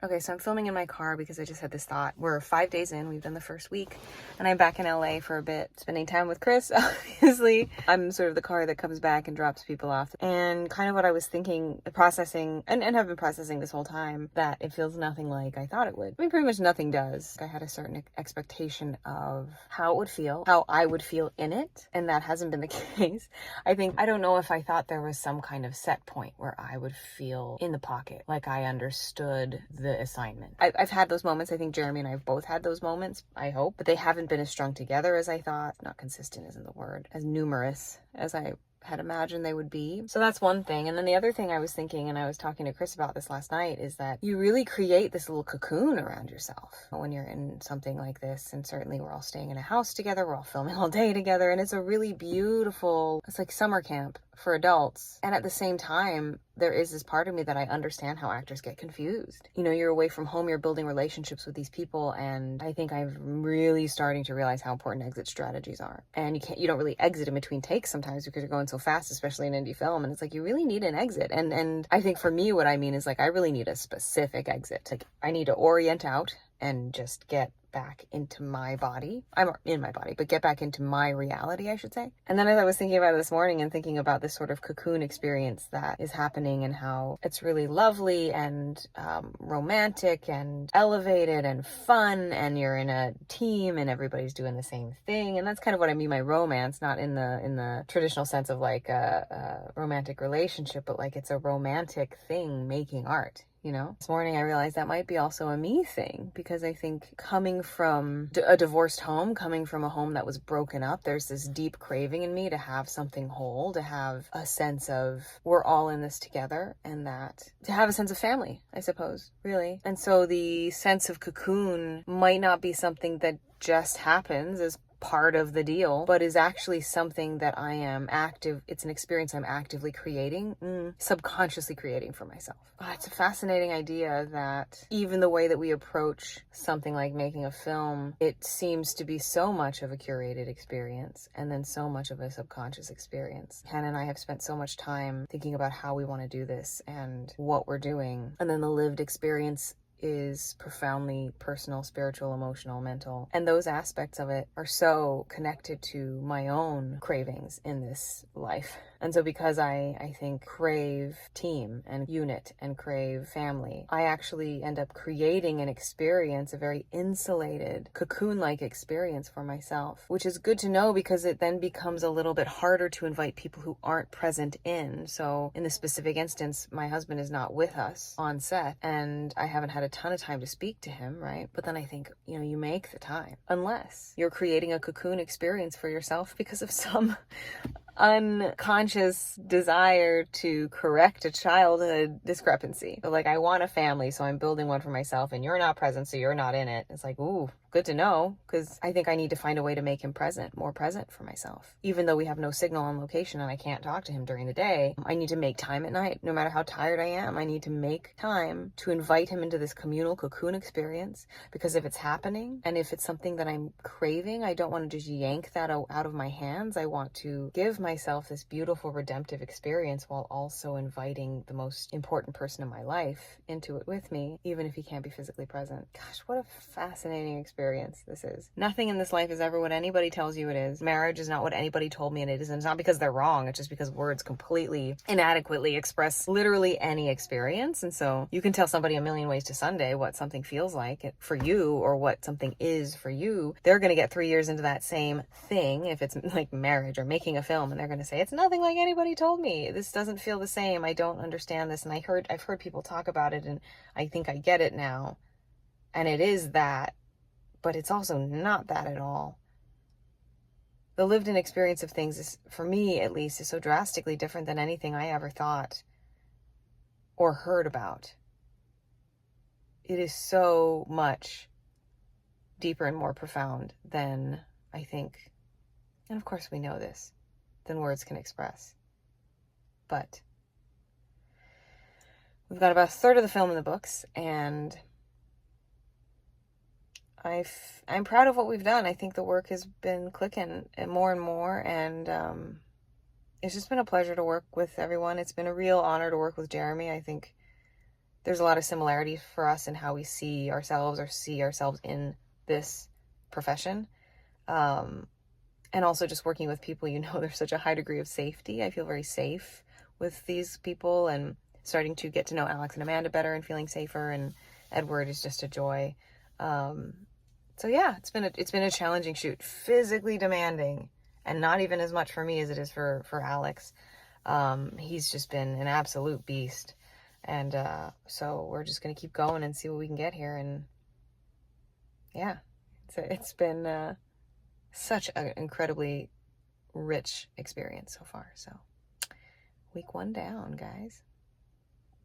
Okay, so I'm filming in my car because I just had this thought. We're 5 days in, we've done the first week, and I'm back in LA for a bit, spending time with Chris, obviously. I'm sort of the car that comes back and drops people off. And kind of what I was thinking, processing, and have been processing this whole time, that it feels nothing like I thought it would. I mean, pretty much nothing does. I had a certain expectation of how it would feel, how I would feel in it, and that hasn't been the case. I don't know if I thought there was some kind of set point where I would feel in the pocket, like I understood the assignment. I've had those moments. I think Jeremy and I have both had those moments, I hope, but they haven't been as strung together as I thought. Not consistent isn't the word. As numerous as I had imagined they would be. So that's one thing. And then the other thing I was thinking, and I was talking to Chris about this last night, is that you really create this little cocoon around yourself when you're in something like this. And certainly we're all staying in a house together. We're all filming all day together. And it's a really beautiful, it's like summer camp for adults. And at the same time, there is this part of me that I understand how actors get confused. You know, you're away from home, you're building relationships with these people, and I think I'm really starting to realize how important exit strategies are. And you don't really exit in between takes sometimes because you're going so fast, especially in indie film, and it's like you really need an exit. And I think for me, what I mean is, like, I really need a specific exit. Like, I need to orient out and just get back into my body. I'm in my body, but get back into my reality, I should say. And then as I was thinking about it this morning and thinking about this sort of cocoon experience that is happening and how it's really lovely and romantic and elevated and fun, and you're in a team and everybody's doing the same thing. And that's kind of what I mean by romance, not in the traditional sense of like a romantic relationship, but like it's a romantic thing making art. You know, this morning I realized that might be also a me thing, because I think coming from a divorced home, coming from a home that was broken up, there's this deep craving in me to have something whole, to have a sense of we're all in this together, and that to have a sense of family, I suppose, really. And so the sense of cocoon might not be something that just happens as part of the deal, but is actually something that I am it's an experience I'm actively creating, subconsciously creating for myself. It's a fascinating idea that even the way that we approach something like making a film, it seems to be so much of a curated experience and then so much of a subconscious experience. Hannah and I have spent so much time thinking about how we want to do this and what we're doing, and then the lived experience is profoundly personal, spiritual, emotional, mental. And those aspects of it are so connected to my own cravings in this life. And so because I think crave team and unit and crave family, I actually end up creating an experience, a very insulated, cocoon-like experience for myself, which is good to know because it then becomes a little bit harder to invite people who aren't present in. So in this specific instance, my husband is not with us on set, and I haven't had a ton of time to speak to him, right? But then I think, you know, you make the time, unless you're creating a cocoon experience for yourself because of some unconscious desire to correct a childhood discrepancy. So like, I want a family, so I'm building one for myself, and you're not present, so you're not in it. It's like, ooh, good to know, because I think I need to find a way to make him more present for myself. Even though we have no signal on location and I can't talk to him during the day, I need to make time at night. No matter how tired I am, I need to make time to invite him into this communal cocoon experience, because if it's happening and if it's something that I'm craving, I don't want to just yank that out of my hands. I want to give myself this beautiful redemptive experience while also inviting the most important person in my life into it with me, even if he can't be physically present. Gosh, what a fascinating experience this is. Nothing in this life is ever what anybody tells you it is. Marriage is not what anybody told me it is, and it's not because they're wrong. It's just because words completely inadequately express literally any experience. And so you can tell somebody a million ways to Sunday what something feels like for you, or what something is for you. They're going to get 3 years into that same thing, if it's like marriage or making a film, and they're going to say, it's nothing like anybody told me. This doesn't feel the same. I don't understand this. And I've heard people talk about it, and I think I get it now. And it is that, but it's also not that at all. The lived-in experience of things is, for me at least, is so drastically different than anything I ever thought or heard about. It is so much deeper and more profound than I think, and of course we know this, than words can express. But we've got about a third of the film in the books, and I'm proud of what we've done. I think the work has been clicking more and more, and it's just been a pleasure to work with everyone. It's been a real honor to work with Jeremy. I think there's a lot of similarities for us in how we see ourselves or see ourselves in this profession. And also just working with people, there's such a high degree of safety. I feel very safe with these people, and starting to get to know Alex and Amanda better and feeling safer, and Edward is just a joy. So yeah, it's been a challenging shoot, physically demanding, and not even as much for me as it is for Alex. He's just been an absolute beast. And so we're just going to keep going and see what we can get here. And yeah, it's been such an incredibly rich experience so far. So week 1 down, guys.